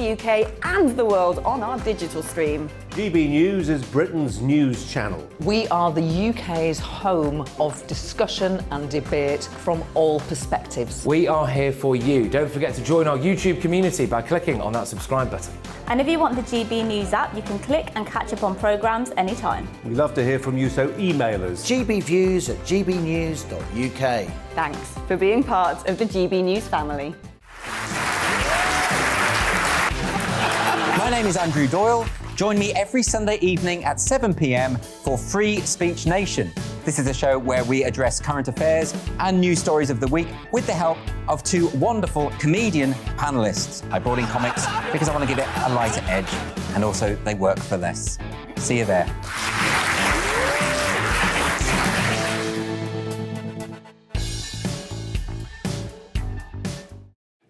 the UK and the world on our digital stream. GB News is Britain's news channel. We are the UK's home of discussion and debate from all perspectives. We are here for you. Don't forget to join our YouTube community by clicking on that subscribe button. And if you want the GB News app, you can click and catch up on programmes anytime. We love to hear from you, so email us. gbviews@gbnews.uk. Thanks for being part of the GB News family. My name is Andrew Doyle. Join me every Sunday evening at 7 p.m. for Free Speech Nation. This is a show where we address current affairs and news stories of the week with the help of two wonderful comedian panellists. I brought in comics because I want to give it a lighter edge, and also they work for less. See you there.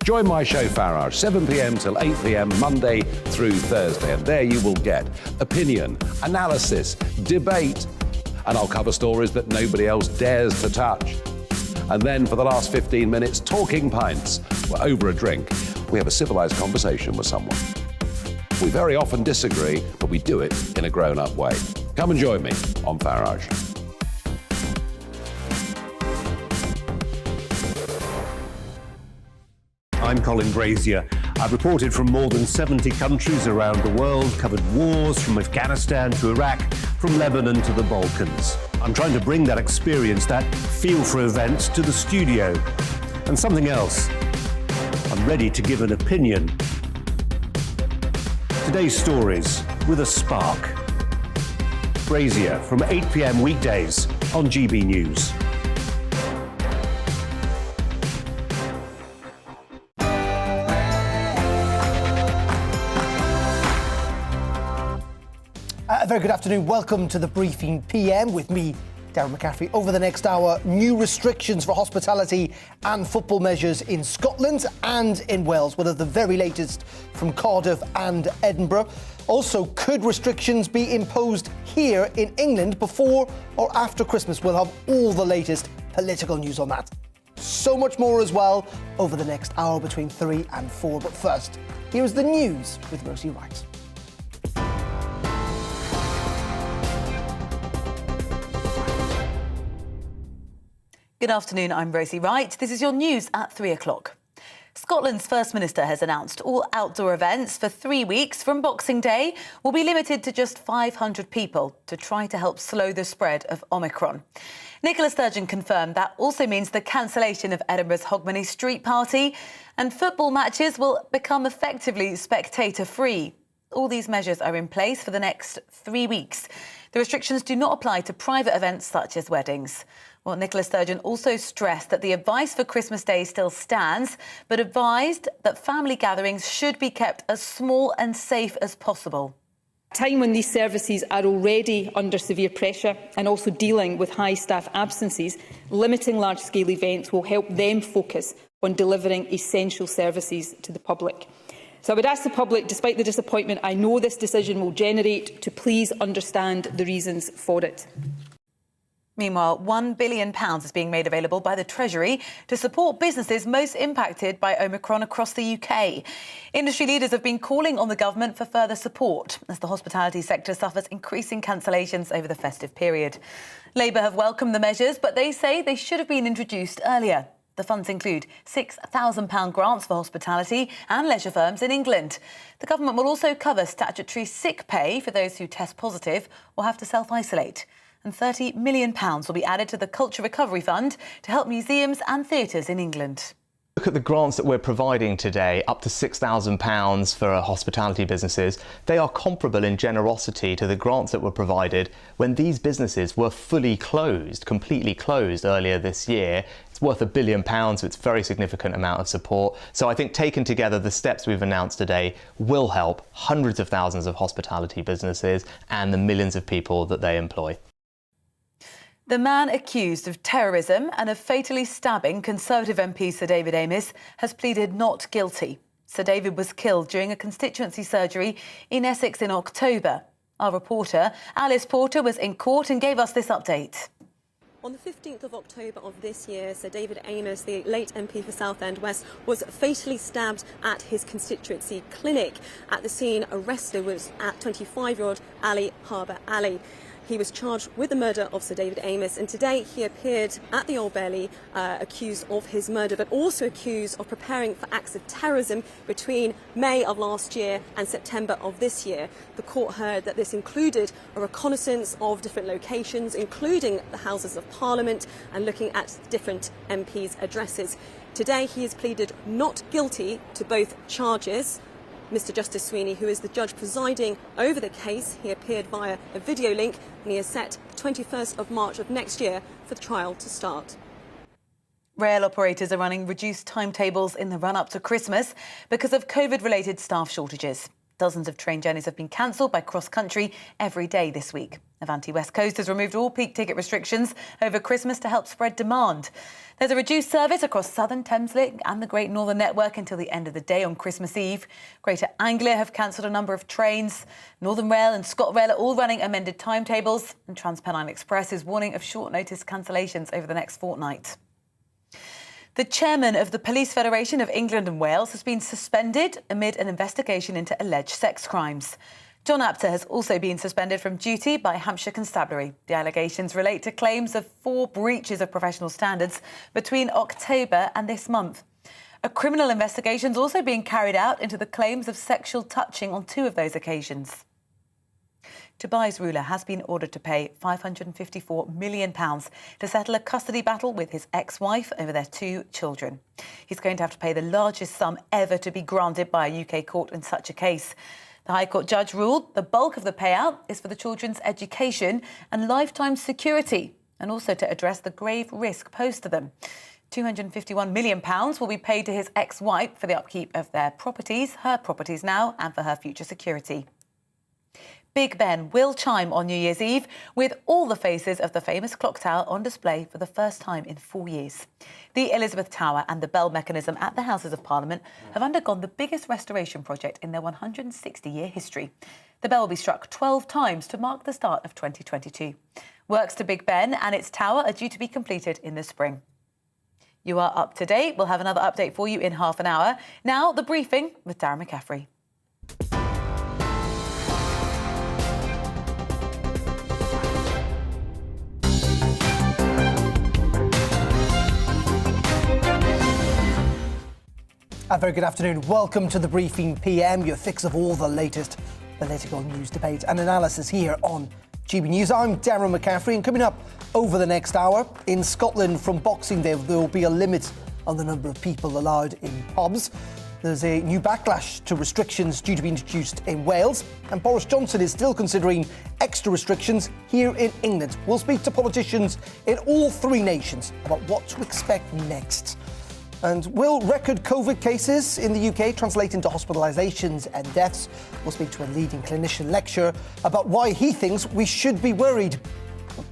Join my show Farage, 7 p.m. till 8 p.m. Monday through Thursday, and there you will get opinion, analysis, debate, and I'll cover stories that nobody else dares to touch. And then for the last 15 minutes, talking pints. We're over a drink. We have a civilised conversation with someone. We very often disagree, but we do it in a grown-up way. Come and join me on Farage. I'm Colin Brazier. I've reported from more than 70 countries around the world, covered wars from Afghanistan to Iraq, from Lebanon to the Balkans. I'm trying to bring that experience, that feel for events, to the studio. And something else, I'm ready to give an opinion. Today's stories with a spark. Brazier from 8 p.m. weekdays on GB News. A very good afternoon. Welcome to the Briefing PM with me, Darren McCaffrey. Over the next hour, new restrictions for hospitality and football measures in Scotland and in Wales, one of the very latest from Cardiff and Edinburgh. Also, could restrictions be imposed here in England before or after Christmas? We'll have all the latest political news on that. So much more as well over the next hour between 3 and 4. But first, here's the news with Rosie Wright. Good afternoon, I'm Rosie Wright. This is your news at 3 o'clock. Scotland's First Minister has announced all outdoor events for 3 weeks from Boxing Day will be limited to just 500 people to try to help slow the spread of Omicron. Nicola Sturgeon confirmed that also means the cancellation of Edinburgh's Hogmanay Street Party, and football matches will become effectively spectator-free. All these measures are in place for the next 3 weeks. The restrictions do not apply to private events such as weddings. Well, Nicola Sturgeon also stressed that the advice for Christmas Day still stands, but advised that family gatherings should be kept as small and safe as possible. A time when these services are already under severe pressure and also dealing with high staff absences, limiting large-scale events will help them focus on delivering essential services to the public. So I would ask the public, despite the disappointment I know this decision will generate, to please understand the reasons for it. Meanwhile, £1 billion is being made available by the Treasury to support businesses most impacted by Omicron across the UK. Industry leaders have been calling on the government for further support as the hospitality sector suffers increasing cancellations over the festive period. Labour have welcomed the measures, but they say they should have been introduced earlier. The funds include £6,000 grants for hospitality and leisure firms in England. The government will also cover statutory sick pay for those who test positive or have to self-isolate. And £30 million will be added to the Culture Recovery Fund to help museums and theatres in England. Look at the grants that we're providing today, up to £6,000 for hospitality businesses. They are comparable in generosity to the grants that were provided when these businesses were fully closed, completely closed earlier this year. It's worth £1 billion, so it's a very significant amount of support. So I think taken together, the steps we've announced today will help hundreds of thousands of hospitality businesses and the millions of people that they employ. The man accused of terrorism and of fatally stabbing Conservative MP Sir David Amess has pleaded not guilty. Sir David was killed during a constituency surgery in Essex in October. Our reporter, Alice Porter, was in court and gave us this update. On the 15th of October of this year, Sir David Amos, the late MP for Southend West, was fatally stabbed at his constituency clinic. At the scene, arrested was at 25-year-old Ali Harbour Ali. He was charged with the murder of Sir David Amos, and today he appeared at the Old Bailey accused of his murder, but also accused of preparing for acts of terrorism between May of last year and September of this year. The court heard that this included a reconnaissance of different locations, including the Houses of Parliament, and looking at different MPs' addresses. Today he has pleaded not guilty to both charges. Mr. Justice Sweeney, who is the judge presiding over the case, he appeared via a video link, and he has set the 21st of March of next year for the trial to start. Rail operators are running reduced timetables in the run-up to Christmas because of COVID-related staff shortages. Dozens of train journeys have been cancelled by cross-country every day this week. Avanti West Coast has removed all peak ticket restrictions over Christmas to help spread demand. There's a reduced service across Southern Thameslink and the Great Northern Network until the end of the day on Christmas Eve. Greater Anglia have cancelled a number of trains. Northern Rail and ScotRail are all running amended timetables, and TransPennine Express is warning of short-notice cancellations over the next fortnight. The chairman of the Police Federation of England and Wales has been suspended amid an investigation into alleged sex crimes. John Apter has also been suspended from duty by Hampshire Constabulary. The allegations relate to claims of 4 breaches of professional standards between October and this month. A criminal investigation is also being carried out into the claims of sexual touching on 2 of those occasions. Dubai's ruler has been ordered to pay £554 million to settle a custody battle with his ex-wife over their 2 children. He's going to have to pay the largest sum ever to be granted by a UK court in such a case. The High Court judge ruled the bulk of the payout is for the children's education and lifetime security, and also to address the grave risk posed to them. £251 million will be paid to his ex-wife for the upkeep of their properties, her properties now, and for her future security. Big Ben will chime on New Year's Eve with all the faces of the famous clock tower on display for the first time in 4 years. The Elizabeth Tower and the bell mechanism at the Houses of Parliament have undergone the biggest restoration project in their 160-year history. The bell will be struck 12 times to mark the start of 2022. Works to Big Ben and its tower are due to be completed in the spring. You are up to date. We'll have another update for you in half an hour. Now, the briefing with Darren McCaffrey. A very good afternoon. Welcome to the Briefing PM, your fix of all the latest political news, debate and analysis here on GB News. I'm Darren McCaffrey, and coming up over the next hour, in Scotland from Boxing Day, there will be a limit on the number of people allowed in pubs. There's a new backlash to restrictions due to be introduced in Wales, and Boris Johnson is still considering extra restrictions here in England. We'll speak to politicians in all 3 nations about what to expect next. And will record COVID cases in the UK translate into hospitalisations and deaths? We'll speak to a leading clinician lecturer about why he thinks we should be worried.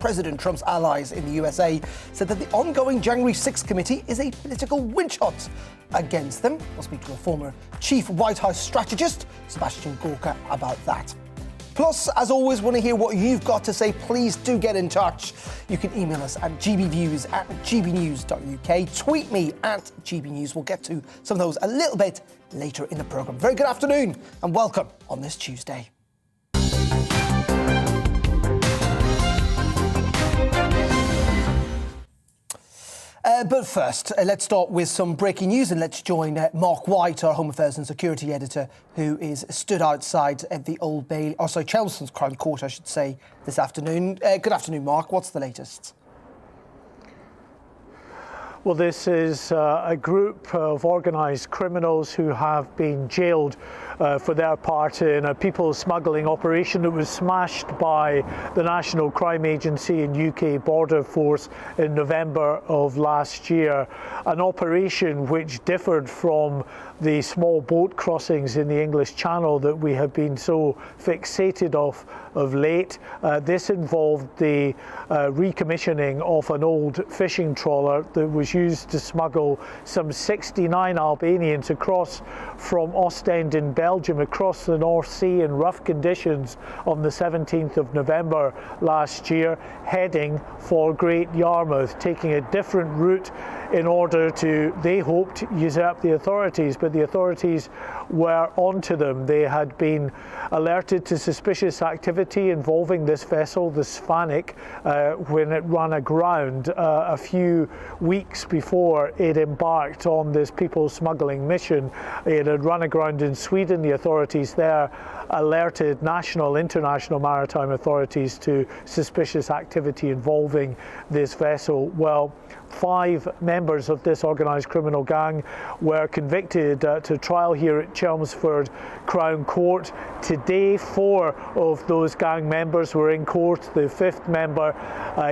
President Trump's allies in the USA said that the ongoing January 6th committee is a political witch hunt against them. We'll speak to a former chief White House strategist, Sebastian Gorka, about that. Plus, as always, want to hear what you've got to say. Please do get in touch. You can email us at gbviews@gbnews.uk. Tweet me at gbnews. We'll get to some of those a little bit later in the programme. Very good afternoon and welcome on this Tuesday. But first, let's start with some breaking news, and let's join Mark White, our Home Affairs and Security Editor, who is stood outside at the Old Bailey, Chelmsford's Crown Court, I should say, this afternoon. Good afternoon, Mark. What's the latest? Well, this is a group of organised criminals who have been jailed for their part in a people smuggling operation that was smashed by the National Crime Agency and UK Border Force in November of last year. An operation which differed from the small boat crossings in the English Channel that we have been so fixated of late. This involved the recommissioning of an old fishing trawler that was was used to smuggle some 69 Albanians across from Ostend in Belgium, across the North Sea in rough conditions on the 17th of November last year, heading for Great Yarmouth, taking a different route in order to, they hoped, usurp the authorities, but the authorities were onto them. They had been alerted to suspicious activity involving this vessel, the Svanik, when it ran aground a few weeks before it embarked on this people smuggling mission. It had run aground in Sweden. The authorities there alerted national, international maritime authorities to suspicious activity involving this vessel. Well, 5 members of this organised criminal gang were convicted to trial here at Chelmsford Crown Court. Today, 4 of those gang members were in court. The 5th member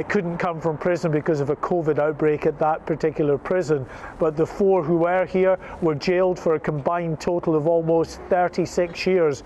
couldn't come from prison because of a COVID outbreak at that particular prison. But the 4 who were here were jailed for a combined total of almost 36 years.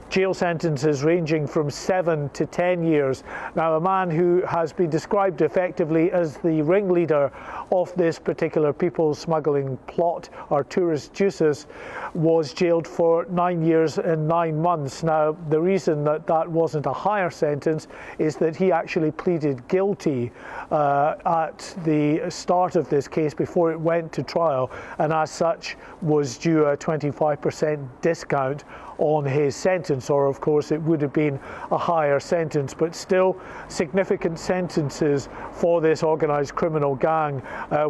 Jail sentences ranging from 7 to 10 years. Now, a man who has been described effectively as the ringleader of this particular people smuggling plot, Arturas Jusis, was jailed for 9 years and 9 months. Now, the reason that that wasn't a higher sentence is that he actually pleaded guilty at the start of this case before it went to trial, and as such was due a 25% discount on his sentence, or of course it would have been a higher sentence, but still significant sentences for this organised criminal gang.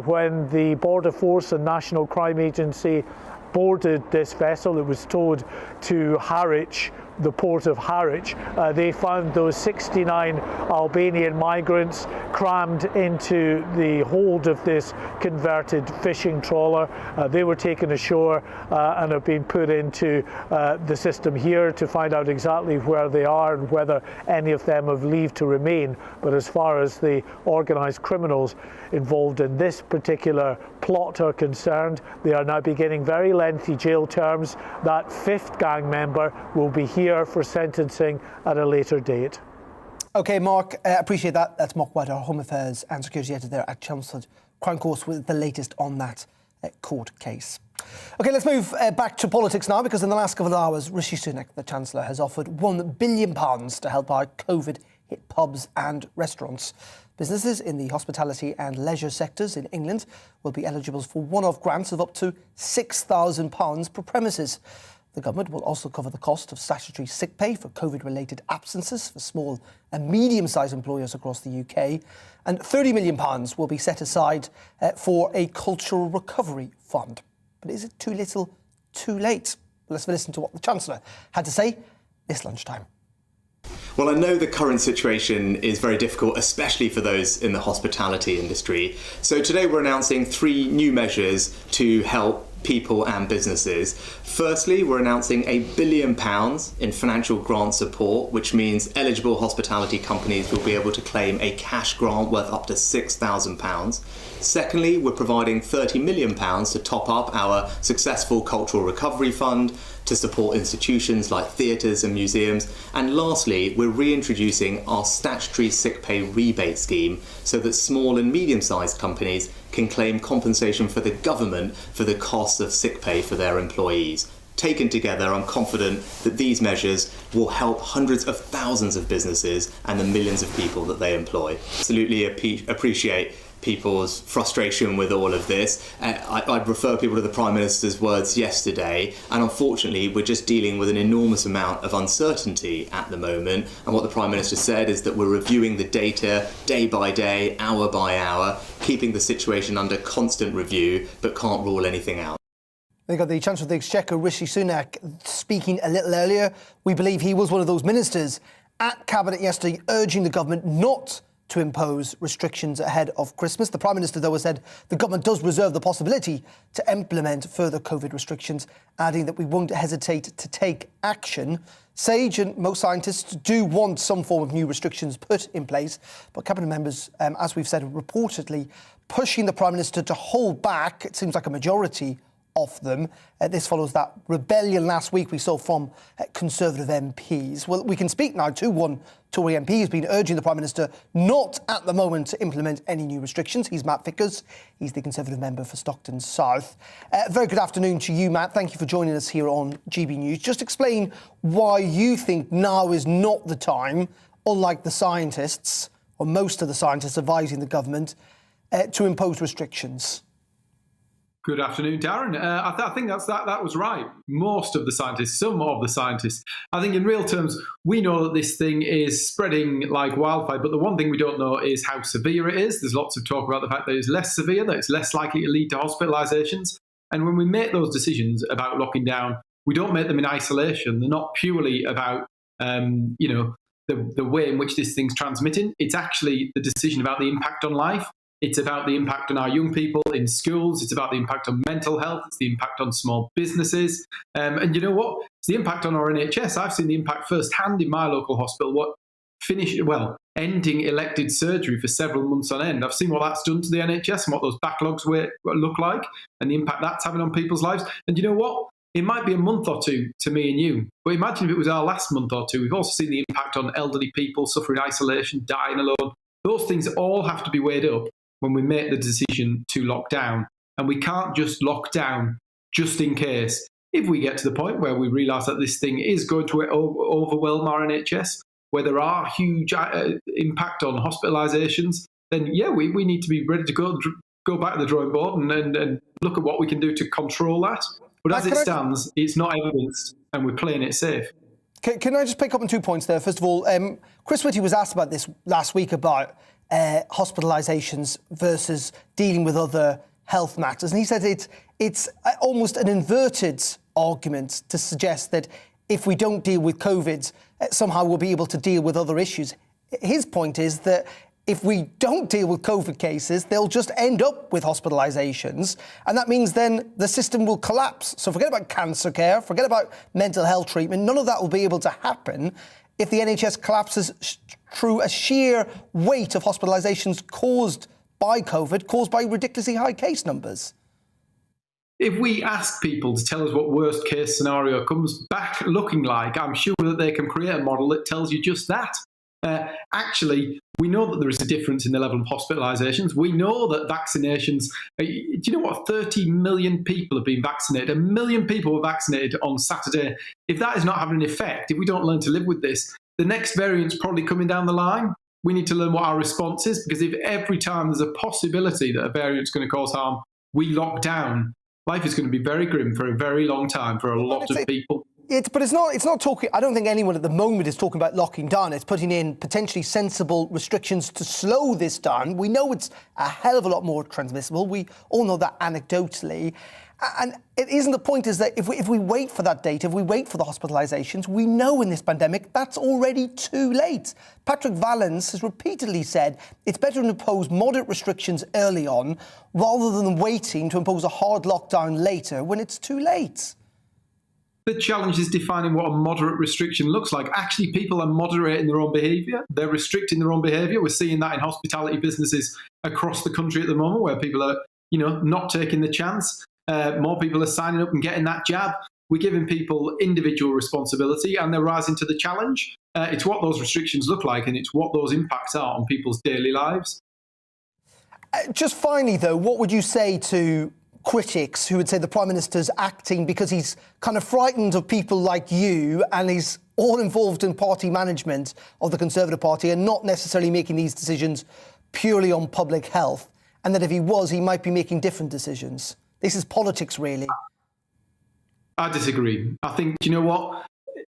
When the Border Force and National Crime Agency boarded this vessel, it was towed to Harwich, the port of Harwich. They found those 69 Albanian migrants crammed into the hold of this converted fishing trawler. They were taken ashore and have been put into the system here to find out exactly where they are and whether any of them have leave to remain. But as far as the organised criminals involved in this particular plot are concerned, they are now beginning very lengthy jail terms. That 5th gang member will be here for sentencing at a later date. OK, Mark, appreciate that. That's Mark White, our Home Affairs and Security Editor there at Chelmsford Crown Court, with the latest on that court case. OK, let's move back to politics now, because in the last couple of hours, Rishi Sunak, the Chancellor, has offered £1 billion to help our COVID-hit pubs and restaurants. Businesses in the hospitality and leisure sectors in England will be eligible for one-off grants of up to £6,000 per premises. The government will also cover the cost of statutory sick pay for COVID-related absences for small and medium-sized employers across the UK. And £30 million will be set aside for a cultural recovery fund. But is it too little, too late? Let's listen to what the Chancellor had to say this lunchtime. Well, I know the current situation is very difficult, especially for those in the hospitality industry. So today we're announcing 3 new measures to help people and businesses. Firstly, we're announcing £1 billion in financial grant support, which means eligible hospitality companies will be able to claim a cash grant worth up to £6,000. Secondly, we're providing £30 million to top up our successful cultural recovery fund to support institutions like theatres and museums. And lastly, we're reintroducing our statutory sick pay rebate scheme so that small and medium-sized companies can claim compensation for the government for the cost of sick pay for their employees. Taken together, I'm confident that these measures will help hundreds of thousands of businesses and the millions of people that they employ. Absolutely appreciate people's frustration with all of this. I'd refer people to the Prime Minister's words yesterday, and unfortunately we're just dealing with an enormous amount of uncertainty at the moment, and what the Prime Minister said is that we're reviewing the data day by day, hour by hour, keeping the situation under constant review, but can't rule anything out. They got the Chancellor of the Exchequer, Rishi Sunak, speaking a little earlier. We believe he was one of those ministers at Cabinet yesterday urging the government not to impose restrictions ahead of Christmas. The Prime Minister, though, has said the government does reserve the possibility to implement further COVID restrictions, adding that we won't hesitate to take action. SAGE and most scientists do want some form of new restrictions put in place, but Cabinet members, as we've said, reportedly pushing the Prime Minister to hold back, it seems like a majority, off them. This follows that rebellion last week we saw from Conservative MPs. Well, we can speak now to one Tory MP who's been urging the Prime Minister not at the moment to implement any new restrictions. He's Matt Vickers. He's the Conservative member for Stockton South. Very good afternoon to you, Matt. Thank you for joining us here on GB News. Just explain why you think now is not the time, unlike the scientists, or most of the scientists advising the government, to impose restrictions. Good afternoon, Darren. I think that was right. Most of the scientists, some of the scientists. I think in real terms, we know that this thing is spreading like wildfire, but the one thing we don't know is how severe it is. There's lots of talk about the fact that it's less severe, that it's less likely to lead to hospitalisations. And when we make those decisions about locking down, we don't make them in isolation. They're not purely about, the way in which this thing's transmitting. It's actually the decision about the impact on life. It's about the impact on our young people in schools. It's about the impact on mental health. It's the impact on small businesses. And you know what? It's the impact on our NHS. I've seen the impact firsthand in my local hospital. Ending elected surgery for several months on end. I've seen what that's done to the NHS and what those backlogs look like and the impact that's having on people's lives. And you know what? It might be a month or two to me and you, but imagine if it was our last month or two. We've also seen the impact on elderly people suffering isolation, dying alone. Those things all have to be weighed up when we make the decision to lock down. And we can't just lock down just in case. If we get to the point where we realise that this thing is going to overwhelm our NHS, where there are huge impact on hospitalisations, then we need to be ready to go back to the drawing board and look at what we can do to control that. But as it stands, it's not evidenced and we're playing it safe. Can I just pick up on 2 points there? First of all, Chris Whitty was asked about this last week about hospitalisations versus dealing with other health matters. And he said it's almost an inverted argument to suggest that if we don't deal with COVID, somehow we'll be able to deal with other issues. His point is that if we don't deal with COVID cases, they'll just end up with hospitalisations. And that means then the system will collapse. So forget about cancer care, forget about mental health treatment. None of that will be able to happen if the NHS collapses through a sheer weight of hospitalisations caused by COVID, caused by ridiculously high case numbers. If we ask people to tell us what worst case scenario comes back looking like, I'm sure that they can create a model that tells you just that. Actually, we know that there is a difference in the level of hospitalisations. We know that vaccinations, do you know what, 30 million people have been vaccinated. 1 million people were vaccinated on Saturday. If that is not having an effect, if we don't learn to live with this, the next variant's probably coming down the line. We need to learn what our response is, because if every time there's a possibility that a variant's going to cause harm, we lock down, life is going to be very grim for a very long time for a lot of people. But it's not talking. I don't think anyone at the moment is talking about locking down. It's putting in potentially sensible restrictions to slow this down. We know it's a hell of a lot more transmissible. We all know that anecdotally. And it isn't the point is that if we wait for that date, if we wait for the hospitalisations, we know in this pandemic that's already too late. Patrick Vallance has repeatedly said it's better to impose moderate restrictions early on rather than waiting to impose a hard lockdown later when it's too late. The challenge is defining what a moderate restriction looks like. Actually, people are moderating their own behaviour. They're restricting their own behaviour. We're seeing that in hospitality businesses across the country at the moment, where people are, not taking the chance. More people are signing up and getting that jab. We're giving people individual responsibility and they're rising to the challenge. It's what those restrictions look like and it's what those impacts are on people's daily lives. Just finally, though, what would you say to critics who would say the Prime Minister's acting because he's kind of frightened of people like you and he's all involved in party management of the Conservative Party and not necessarily making these decisions purely on public health, and that if he was, he might be making different decisions? This is politics, really. I disagree. I think, you know what?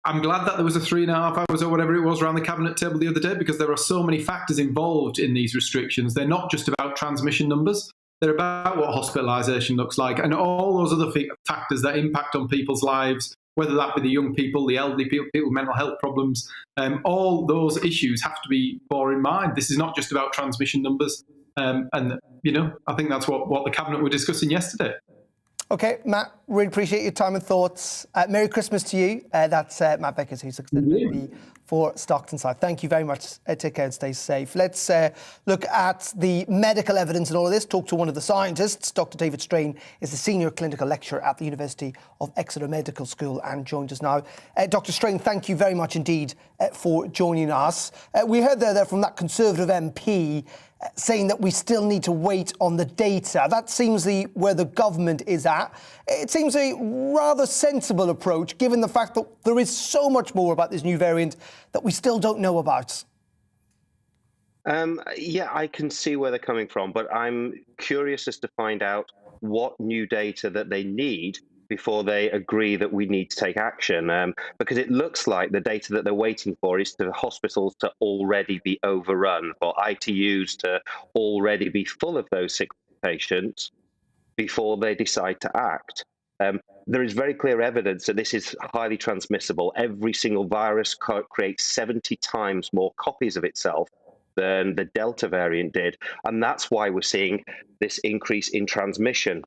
I'm glad that there was a 3.5 hours or whatever it was around the cabinet table the other day, because there are so many factors involved in these restrictions. They're not just about transmission numbers. They're about what hospitalisation looks like and all those other factors that impact on people's lives, whether that be the young people, the elderly people, people with mental health problems. All those issues have to be borne in mind. This is not just about transmission numbers. I think that's what the cabinet were discussing yesterday. OK, Matt, really appreciate your time and thoughts. Merry Christmas to you. That's Matt Beckers, who's successful for Stockton South. Thank you very much. Take care and stay safe. Let's look at the medical evidence in all of this. Talk to one of the scientists. Dr. David Strain is the Senior Clinical Lecturer at the University of Exeter Medical School and joins us now. Dr. Strain, thank you very much indeed for joining us. We heard there from that Conservative MP saying that we still need to wait on the data. That seems where the government is at. It seems a rather sensible approach, given the fact that there is so much more about this new variant that we still don't know about. Yeah, I can see where they're coming from, but I'm curious as to find out what new data that they need before they agree that we need to take action, because it looks like the data that they're waiting for is for hospitals to already be overrun, for ITUs to already be full of those sick patients before they decide to act. There is very clear evidence that this is highly transmissible. Every single virus creates 70 times more copies of itself than the Delta variant did, and that's why we're seeing this increase in transmission.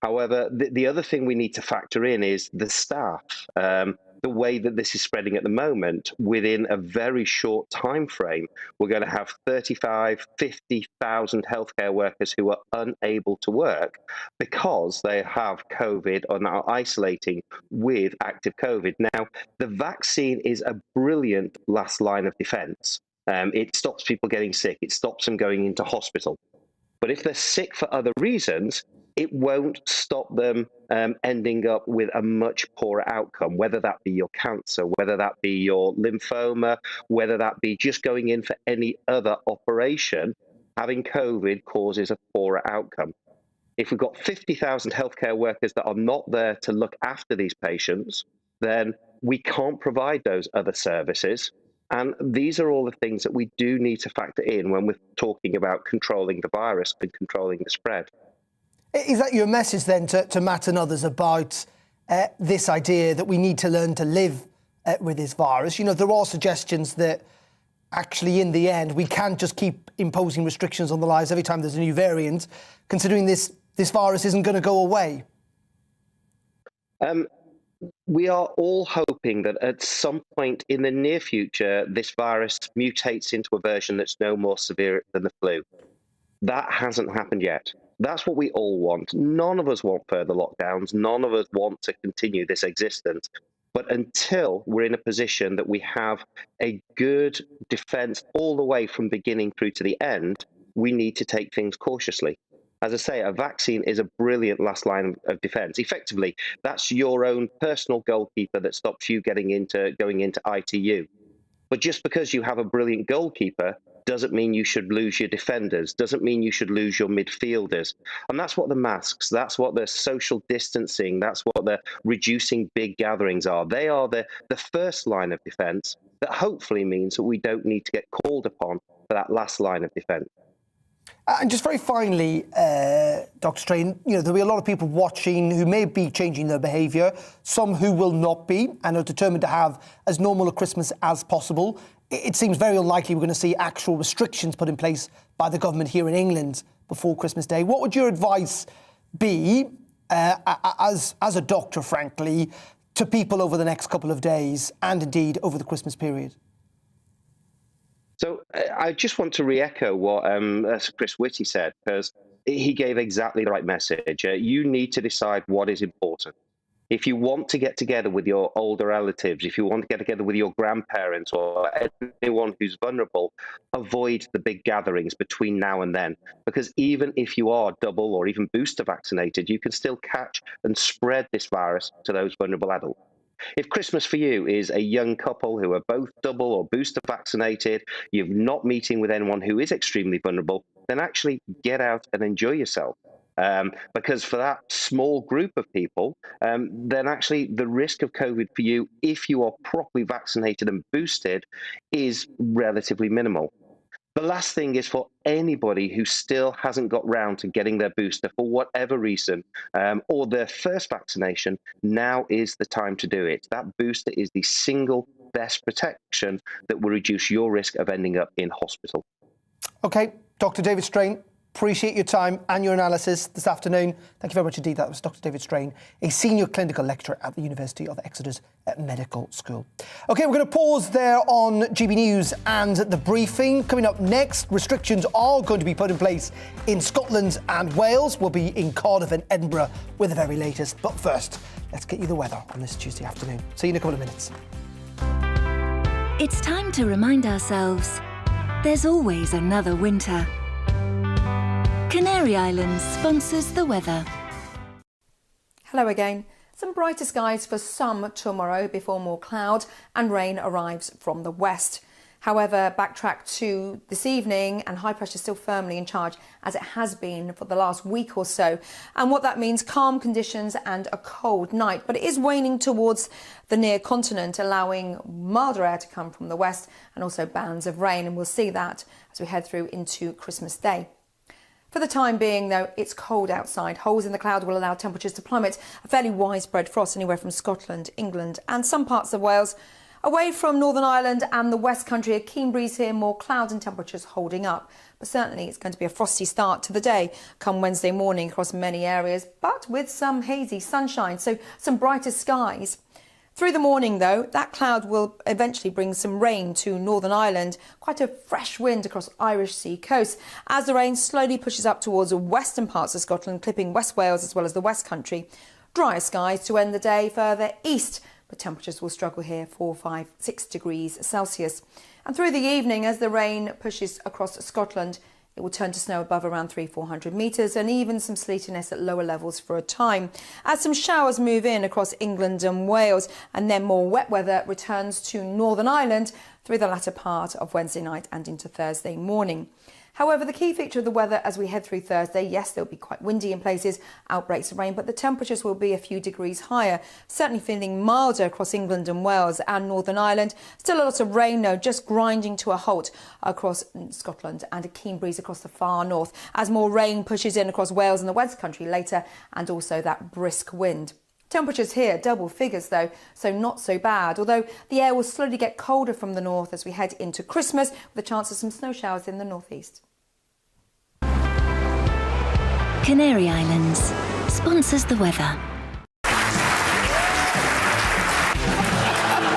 However, the other thing we need to factor in is the staff. The way that this is spreading at the moment, within a very short time frame, we're going to have 35, 50,000 healthcare workers who are unable to work because they have COVID or are isolating with active COVID. Now, the vaccine is a brilliant last line of defense. It stops people getting sick. It stops them going into hospital. But if they're sick for other reasons, it won't stop them ending up with a much poorer outcome, whether that be your cancer, whether that be your lymphoma, whether that be just going in for any other operation. Having COVID causes a poorer outcome. If we've got 50,000 healthcare workers that are not there to look after these patients, then we can't provide those other services. And these are all the things that we do need to factor in when we're talking about controlling the virus and controlling the spread. Is that your message then to Matt and others about this idea that we need to learn to live with this virus? You know, there are suggestions that actually in the end we can't just keep imposing restrictions on the lives every time there's a new variant, considering this virus isn't going to go away. We are all hoping that at some point in the near future, this virus mutates into a version that's no more severe than the flu. That hasn't happened yet. That's what we all want. None of us want further lockdowns. None of us want to continue this existence. But until we're in a position that we have a good defense all the way from beginning through to the end, we need to take things cautiously. As I say, a vaccine is a brilliant last line of defense. Effectively, that's your own personal goalkeeper that stops you going into ITU. But just because you have a brilliant goalkeeper doesn't mean you should lose your defenders, doesn't mean you should lose your midfielders. And that's what the masks, that's what the social distancing, that's what the reducing big gatherings are. They are the first line of defense that hopefully means that we don't need to get called upon for that last line of defense. And just very finally, Dr. Strain, you know, there'll be a lot of people watching who may be changing their behaviour, some who will not be and are determined to have as normal a Christmas as possible. It seems very unlikely we're going to see actual restrictions put in place by the government here in England before Christmas Day. What would your advice be, as a doctor, frankly, to people over the next couple of days and indeed over the Christmas period? So I just want to re-echo what Chris Whitty said, because he gave exactly the right message. You need to decide what is important. If you want to get together with your older relatives, if you want to get together with your grandparents or anyone who's vulnerable, avoid the big gatherings between now and then. Because even if you are double or even booster vaccinated, you can still catch and spread this virus to those vulnerable adults. If Christmas for you is a young couple who are both double or booster vaccinated, you're not meeting with anyone who is extremely vulnerable, then actually get out and enjoy yourself. Because for that small group of people, then actually the risk of COVID for you, if you are properly vaccinated and boosted, is relatively minimal. The last thing is for anybody who still hasn't got round to getting their booster for whatever reason, or their first vaccination, now is the time to do it. That booster is the single best protection that will reduce your risk of ending up in hospital. OK, Dr. David Strain, Appreciate your time and your analysis this afternoon. Thank you very much indeed. That was Dr. David Strain, a senior clinical lecturer at the University of Exeter's Medical School. OK, we're going to pause there on GB News and the briefing. Coming up next, restrictions are going to be put in place in Scotland and Wales. We'll be in Cardiff and Edinburgh with the very latest. But first, let's get you the weather on this Tuesday afternoon. See you in a couple of minutes. It's time to remind ourselves there's always another winter. Canary Islands sponsors the weather. Hello again. Some brighter skies for some tomorrow before more cloud and rain arrives from the west. However, backtrack to this evening and high pressure still firmly in charge as it has been for the last week or so. And what that means, calm conditions and a cold night. But it is waning towards the near continent, allowing milder air to come from the west and also bands of rain. And we'll see that as we head through into Christmas Day. For the time being, though, it's cold outside. Holes in the cloud will allow temperatures to plummet. A fairly widespread frost anywhere from Scotland, England and some parts of Wales. Away from Northern Ireland and the West Country, a keen breeze here, more clouds and temperatures holding up. But certainly it's going to be a frosty start to the day come Wednesday morning across many areas, but with some hazy sunshine, so some brighter skies. Through the morning, though, that cloud will eventually bring some rain to Northern Ireland, quite a fresh wind across Irish Sea coast, as the rain slowly pushes up towards the western parts of Scotland, clipping West Wales as well as the West Country. Drier skies to end the day further east, but temperatures will struggle here, 4, 5, 6 degrees Celsius. And through the evening, as the rain pushes across Scotland, it will turn to snow above around 300-400 metres and even some sleetiness at lower levels for a time. As some showers move in across England and Wales, and then more wet weather returns to Northern Ireland through the latter part of Wednesday night and into Thursday morning. However, the key feature of the weather as we head through Thursday, yes, there'll be quite windy in places, outbreaks of rain, but the temperatures will be a few degrees higher, certainly feeling milder across England and Wales and Northern Ireland. Still a lot of rain, though, just grinding to a halt across Scotland, and a keen breeze across the far north as more rain pushes in across Wales and the West Country later, and also that brisk wind. Temperatures here, double figures though, so not so bad, although the air will slowly get colder from the north as we head into Christmas, with a chance of some snow showers in the northeast. Canary Islands sponsors the weather.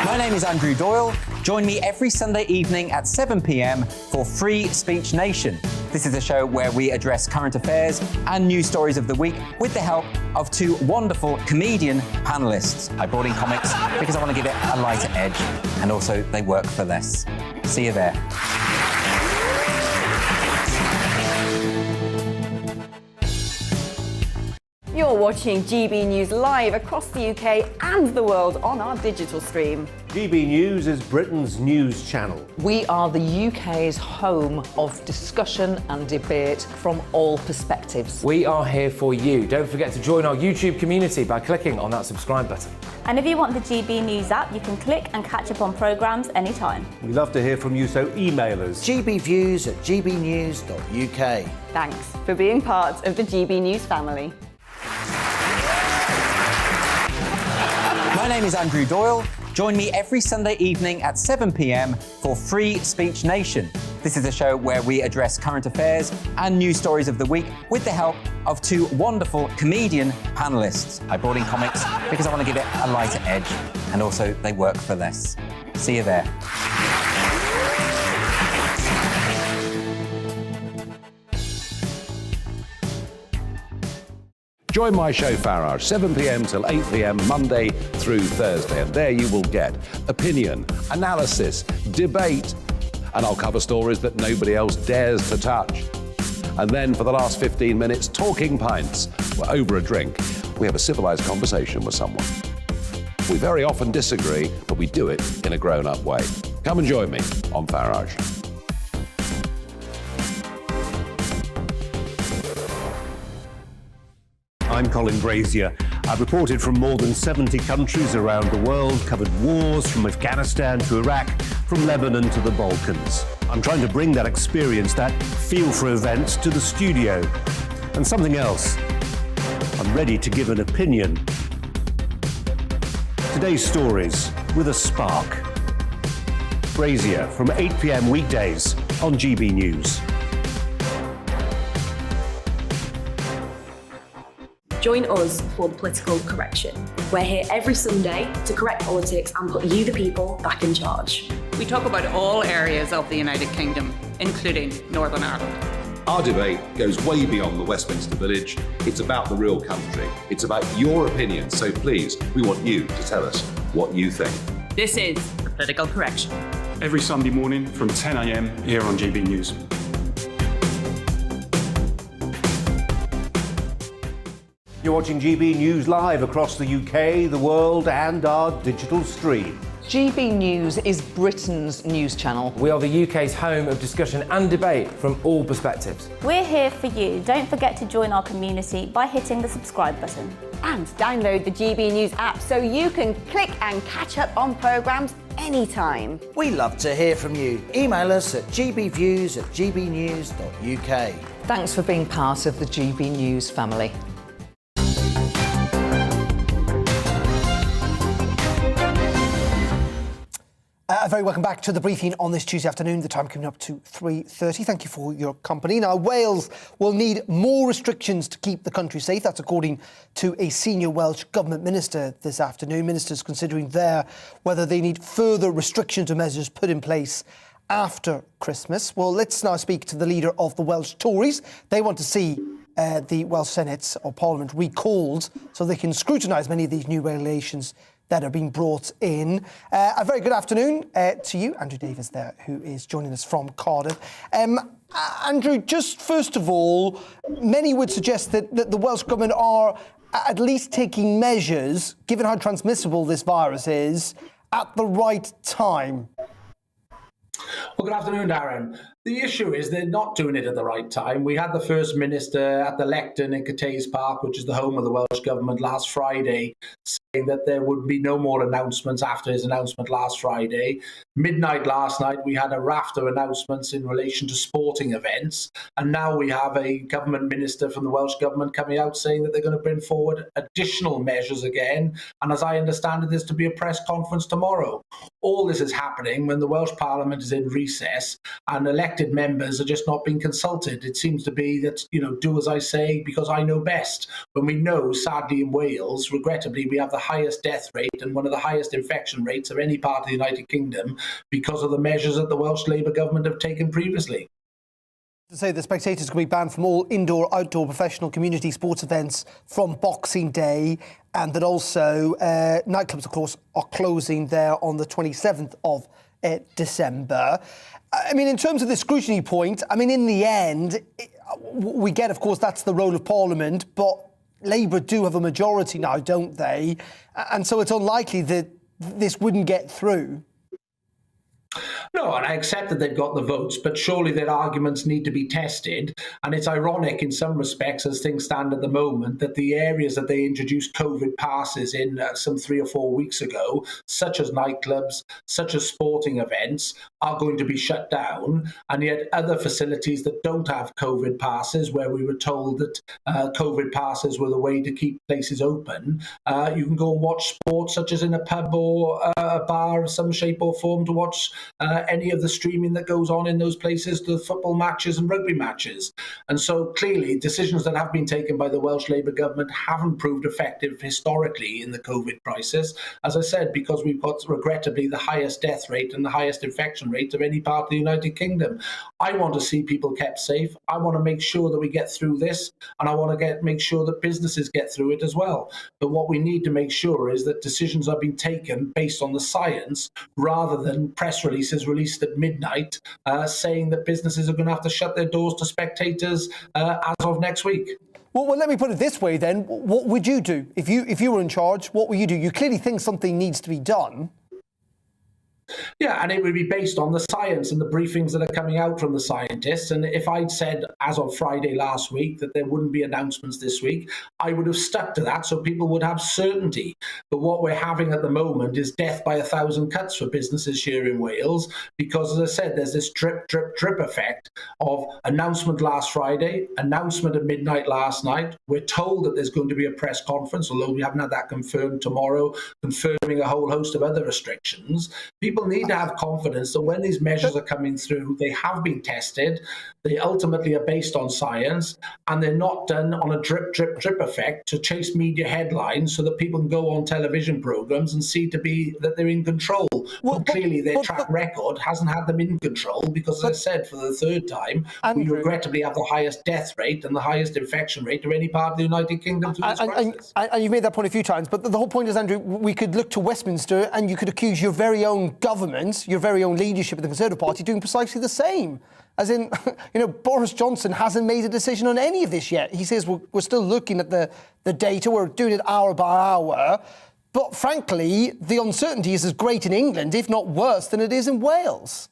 My name is Andrew Doyle. Join me every Sunday evening at 7 p.m. for Free Speech Nation. This is a show where we address current affairs and news stories of the week with the help of two wonderful comedian panellists. I brought in comics because I want to give it a lighter edge, and also they work for less. See you there. You're watching GB News live across the UK and the world on our digital stream. GB News is Britain's news channel. We are the UK's home of discussion and debate from all perspectives. We are here for you. Don't forget to join our YouTube community by clicking on that subscribe button. And if you want the GB News app, you can click and catch up on programmes anytime. We love to hear from you, so email us. gbviews@gbnews.uk. Thanks for being part of the GB News family. My name is Andrew Doyle. Join me every Sunday evening at 7 p.m. for Free Speech Nation. This is a show where we address current affairs and news stories of the week with the help of two wonderful comedian panellists. I brought in comics because I want to give it a lighter edge, and also they work for less. See you there. Join my show Farage, 7 p.m. till 8 p.m. Monday through Thursday. And there you will get opinion, analysis, debate, and I'll cover stories that nobody else dares to touch. And then for the last 15 minutes, talking pints. We're over a drink. We have a civilized conversation with someone. We very often disagree, but we do it in a grown-up way. Come and join me on Farage. I'm Colin Brazier. I've reported from more than 70 countries around the world, covered wars from Afghanistan to Iraq, from Lebanon to the Balkans. I'm trying to bring that experience, that feel for events, to the studio. And something else, I'm ready to give an opinion. Today's stories with a spark. Brazier from 8 p.m. weekdays on GB News. Join us for the Political Correction. We're here every Sunday to correct politics and put you, the people, back in charge. We talk about all areas of the United Kingdom, including Northern Ireland. Our debate goes way beyond the Westminster Village. It's about the real country. It's about your opinion. So please, we want you to tell us what you think. This is the Political Correction. Every Sunday morning from 10 a.m. here on GB News. You're watching GB News live across the UK, the world and our digital stream. GB News is Britain's news channel. We are the UK's home of discussion and debate from all perspectives. We're here for you. Don't forget to join our community by hitting the subscribe button. And download the GB News app so you can click and catch up on programmes anytime. We love to hear from you. Email us at gbviews@gbnews.uk. Thanks for being part of the GB News family. Very welcome back to the briefing on this Tuesday afternoon. The time coming up to 3:30. Thank you for your company. Now, Wales will need more restrictions to keep the country safe. That's according to a senior Welsh Government minister this afternoon. Ministers considering there whether they need further restrictions or measures put in place after Christmas. Well, let's now speak to the leader of the Welsh Tories. They want to see the Welsh Senate or Parliament recalled so they can scrutinise many of these new regulations that are being brought in. A very good afternoon to you, Andrew Davis there, who is joining us from Cardiff. Andrew, just first of all, many would suggest that the Welsh Government are at least taking measures, given how transmissible this virus is, at the right time. Well, good afternoon, Darren. The issue is they're not doing it at the right time. We had the First Minister at the lectern in Cathays Park, which is the home of the Welsh Government, last Friday, saying that there would be no more announcements after his announcement last Friday. Midnight last night, we had a raft of announcements in relation to sporting events. And now we have a government minister from the Welsh Government coming out saying that they're going to bring forward additional measures again. And as I understand it, there's to be a press conference tomorrow. All this is happening when the Welsh Parliament is in recess and elected members are just not being consulted. It seems to be that, do as I say because I know best. When we know, sadly, in Wales, regrettably, we have the highest death rate and one of the highest infection rates of any part of the United Kingdom because of the measures that the Welsh Labour government have taken previously. To say the spectators can be banned from all indoor, outdoor, professional community sports events from Boxing Day, and that also nightclubs, of course, are closing there on the 27th of December. I mean, in terms of the scrutiny point, I mean, in the end, we get, of course, that's the role of Parliament, but Labour do have a majority now, don't they? And so it's unlikely that this wouldn't get through. No, and I accept that they've got the votes, but surely their arguments need to be tested. And it's ironic in some respects, as things stand at the moment, that the areas that they introduced COVID passes in some 3 or 4 weeks ago, such as nightclubs, such as sporting events, are going to be shut down. And yet other facilities that don't have COVID passes, where we were told that COVID passes were the way to keep places open, you can go and watch sports, such as in a pub or a bar of some shape or form, to watch any of the streaming that goes on in those places, the football matches and rugby matches. And so clearly decisions that have been taken by the Welsh Labour government haven't proved effective historically in the COVID crisis, as I said, because we've got regrettably the highest death rate and the highest infection rate of any part of the United Kingdom. I want to see people kept safe. I want to make sure that we get through this, and I want to make sure that businesses get through it as well. But what we need to make sure is that decisions are being taken based on the science rather than press releases released at midnight saying that businesses are going to have to shut their doors to spectators as of next week. Well, let me put it this way then. What would you do? If you were in charge, what would you do? You clearly think something needs to be done. Yeah, and it would be based on the science and the briefings that are coming out from the scientists. And if I'd said, as of Friday last week, that there wouldn't be announcements this week, I would have stuck to that so people would have certainty. But what we're having at the moment is death by 1,000 cuts for businesses here in Wales, because, as I said, there's this drip, drip, drip effect of announcement last Friday, announcement at midnight last night. We're told that there's going to be a press conference, although we haven't had that confirmed tomorrow, confirming a whole host of other restrictions. People need to to have confidence that when these measures are coming through, they have been tested, they ultimately are based on science, and they're not done on a drip, drip, drip effect to chase media headlines so that people can go on television programs and see to be that they're in control. Well, clearly their track record hasn't had them in control because, as I said, for the third time, we regrettably have the highest death rate and the highest infection rate of any part of the United Kingdom through this crisis. And you've made that point a few times, but the whole point is, Andrew, we could look to Westminster and you could accuse your very own government, your very own leadership of the Conservative Party doing precisely the same. As in, Boris Johnson hasn't made a decision on any of this yet. He says we're still looking at the data, we're doing it hour by hour. But frankly, the uncertainty is as great in England, if not worse, than it is in Wales.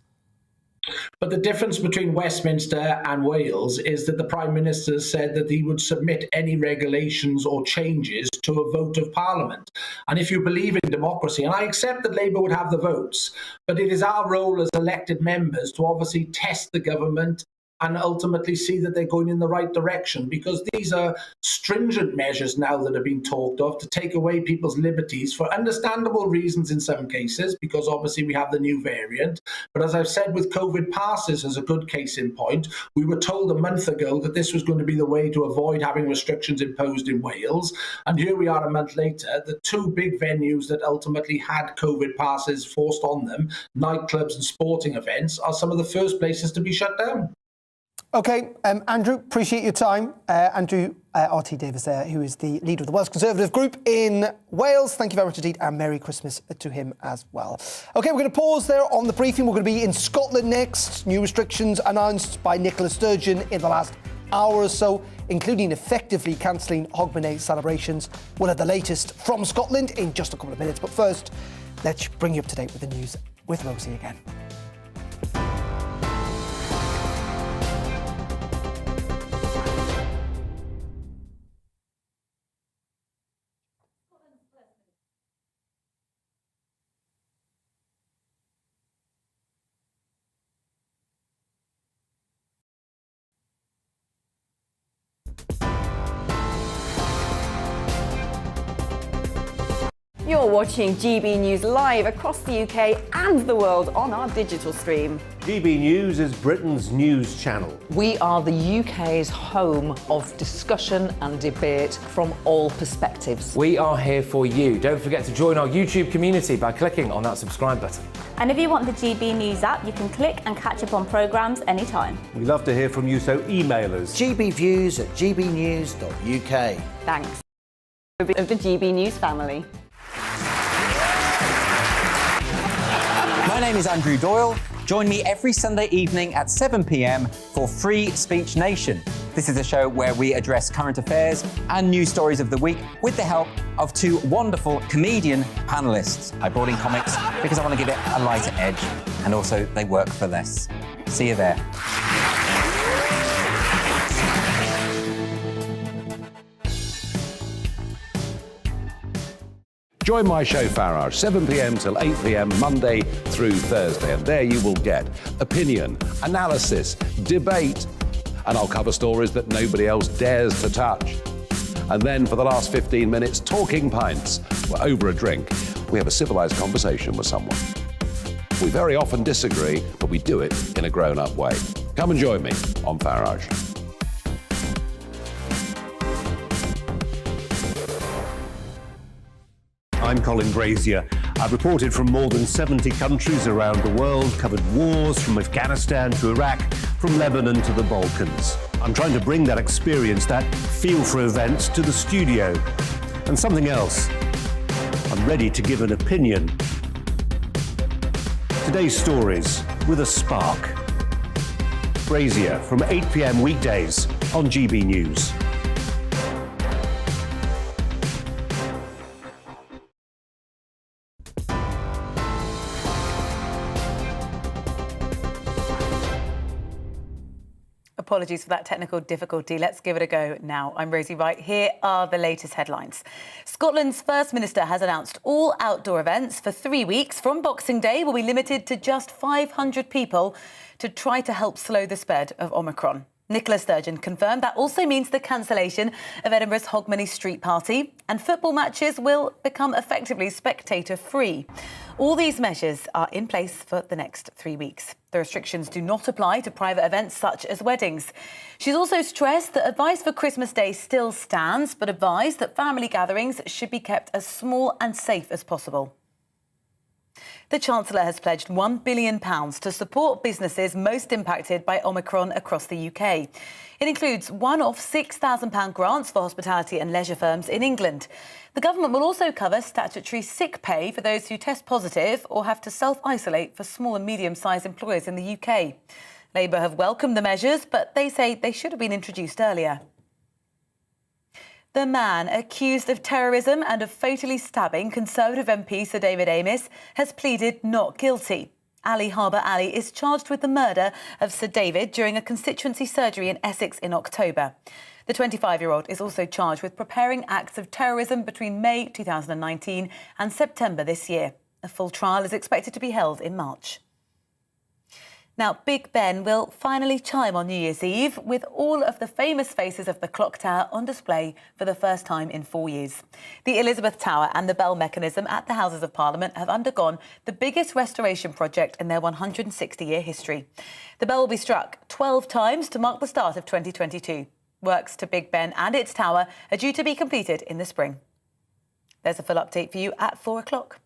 But the difference between Westminster and Wales is that the Prime Minister said that he would submit any regulations or changes to a vote of Parliament. And if you believe in democracy, and I accept that Labour would have the votes, but it is our role as elected members to obviously test the government and ultimately see that they're going in the right direction, because these are stringent measures now that are being talked of to take away people's liberties for understandable reasons in some cases, because obviously we have the new variant. But as I've said, with COVID passes as a good case in point, we were told a month ago that this was going to be the way to avoid having restrictions imposed in Wales. And here we are a month later, the two big venues that ultimately had COVID passes forced on them, nightclubs and sporting events, are some of the first places to be shut down. OK, Andrew, appreciate your time. Andrew R.T. Davis there, who is the leader of the Welsh Conservative Group in Wales. Thank you very much indeed, and Merry Christmas to him as well. OK, we're going to pause there on the briefing. We're going to be in Scotland next. New restrictions announced by Nicola Sturgeon in the last hour or so, including effectively cancelling Hogmanay celebrations. We'll have the latest from Scotland in just a couple of minutes. But first, let's bring you up to date with the news with Rosie again. You're watching GB News live across the UK and the world on our digital stream. GB News is Britain's news channel. We are the UK's home of discussion and debate from all perspectives. We are here for you. Don't forget to join our YouTube community by clicking on that subscribe button. And if you want the GB News app, you can click and catch up on programmes anytime. We love to hear from you, so email us. gbviews@gbnews.uk. Thanks. Of the GB News family. My name is Andrew Doyle. Join me every Sunday evening at 7 p.m. for Free Speech Nation. This is a show where we address current affairs and news stories of the week with the help of two wonderful comedian panellists. I brought in comics because I want to give it a lighter edge, and also they work for less. See you there. Join my show Farage, 7 p.m. till 8 p.m. Monday through Thursday, and there you will get opinion, analysis, debate, and I'll cover stories that nobody else dares to touch. And then for the last 15 minutes, talking pints. We're over a drink. We have a civilised conversation with someone. We very often disagree, but we do it in a grown-up way. Come and join me on Farage. I'm Colin Brazier. I've reported from more than 70 countries around the world, covered wars from Afghanistan to Iraq, from Lebanon to the Balkans. I'm trying to bring that experience, that feel for events, to the studio. And something else. I'm ready to give an opinion. Today's stories with a spark. Brazier from 8 p.m. weekdays on GB News. Apologies for that technical difficulty. Let's give it a go now. I'm Rosie Wright. Here are the latest headlines. Scotland's First Minister has announced all outdoor events for 3 weeks from Boxing Day will be limited to just 500 people to try to help slow the spread of Omicron. Nicola Sturgeon confirmed that also means the cancellation of Edinburgh's Hogmanay Street Party, and football matches will become effectively spectator-free. All these measures are in place for the next 3 weeks. The restrictions do not apply to private events such as weddings. She's also stressed that advice for Christmas Day still stands, but advised that family gatherings should be kept as small and safe as possible. The Chancellor has pledged £1 billion to support businesses most impacted by Omicron across the UK. It includes one-off £6,000 grants for hospitality and leisure firms in England. The government will also cover statutory sick pay for those who test positive or have to self-isolate for small and medium-sized employers in the UK. Labour have welcomed the measures, but they say they should have been introduced earlier. The man accused of terrorism and of fatally stabbing Conservative MP Sir David Amess has pleaded not guilty. Ali Harbour Ali is charged with the murder of Sir David during a constituency surgery in Essex in October. The 25-year-old is also charged with preparing acts of terrorism between May 2019 and September this year. A full trial is expected to be held in March. Now, Big Ben will finally chime on New Year's Eve with all of the famous faces of the clock tower on display for the first time in 4 years. The Elizabeth Tower and the bell mechanism at the Houses of Parliament have undergone the biggest restoration project in their 160-year history. The bell will be struck 12 times to mark the start of 2022. Works to Big Ben and its tower are due to be completed in the spring. There's a full update for you at 4 o'clock.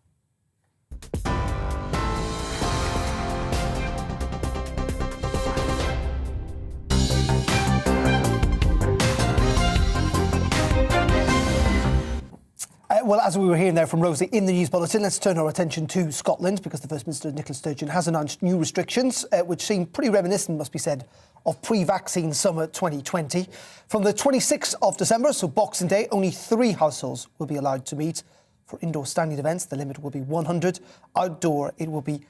Well, as we were hearing there from Rosie in the news bulletin, let's turn our attention to Scotland, because the First Minister, Nicola Sturgeon, has announced new restrictions, which seem pretty reminiscent, must be said, of pre-vaccine summer 2020. From the 26th of December, so Boxing Day, only 3 households will be allowed to meet. For indoor standing events, the limit will be 100. Outdoor, it will be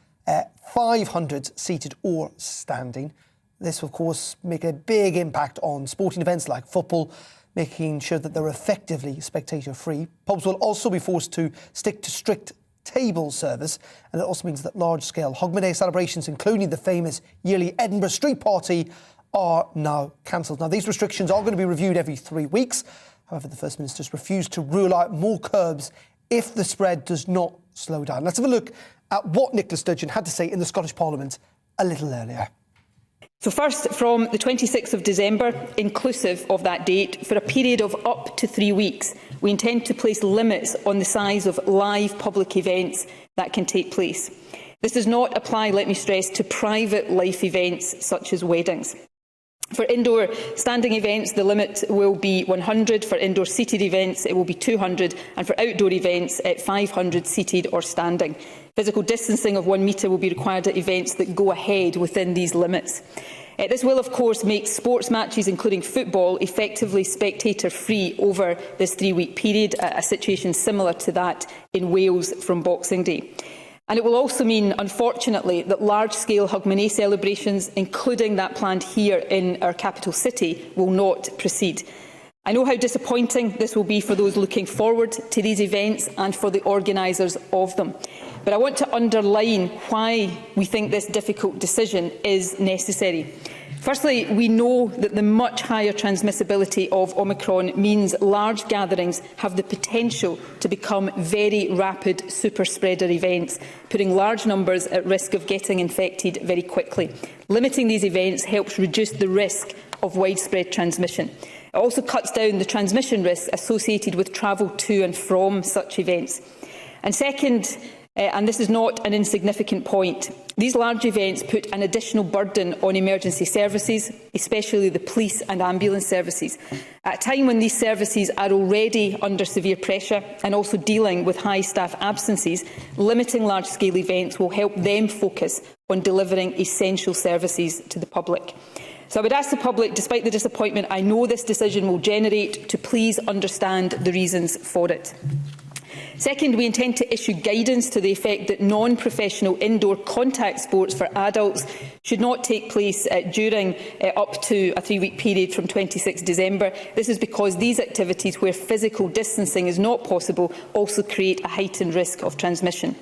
500 seated or standing. This will, of course, make a big impact on sporting events like football, making sure that they're effectively spectator-free. Pubs will also be forced to stick to strict table service, and it also means that large-scale Hogmanay celebrations, including the famous yearly Edinburgh Street Party, are now cancelled. Now, these restrictions are going to be reviewed every 3 weeks. However, the First Minister's refused to rule out more curbs if the spread does not slow down. Let's have a look at what Nicola Sturgeon had to say in the Scottish Parliament a little earlier. So first, from the 26th of December, inclusive of that date, for a period of up to 3 weeks, we intend to place limits on the size of live public events that can take place. This does not apply, let me stress, to private life events such as weddings. For indoor standing events, the limit will be 100. For indoor seated events, it will be 200. And for outdoor events, 500 seated or standing. Physical distancing of 1 metre will be required at events that go ahead within these limits. This will, of course, make sports matches, including football, effectively spectator-free over this 3-week period, a situation similar to that in Wales from Boxing Day. And it will also mean, unfortunately, that large-scale Hogmanay celebrations, including that planned here in our capital city, will not proceed. I know how disappointing this will be for those looking forward to these events and for the organisers of them. But I want to underline why we think this difficult decision is necessary. Firstly, we know that the much higher transmissibility of Omicron means large gatherings have the potential to become very rapid super-spreader events, putting large numbers at risk of getting infected very quickly. Limiting these events helps reduce the risk of widespread transmission. It also cuts down the transmission risk associated with travel to and from such events. And second, and this is not an insignificant point, these large events put an additional burden on emergency services, especially the police and ambulance services. At a time when these services are already under severe pressure and also dealing with high staff absences, limiting large-scale events will help them focus on delivering essential services to the public. So I would ask the public, despite the disappointment I know this decision will generate, to please understand the reasons for it. Second, we intend to issue guidance to the effect that non-professional indoor contact sports for adults should not take place during up to a 3-week period from 26 December. This is because these activities where physical distancing is not possible also create a heightened risk of transmission.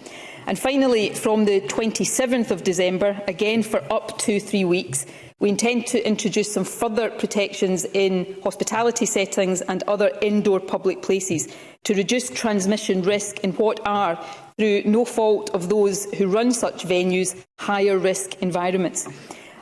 And finally, from the 27th of December, again for up to 3 weeks, we intend to introduce some further protections in hospitality settings and other indoor public places to reduce transmission risk in what are, through no fault of those who run such venues, higher risk environments.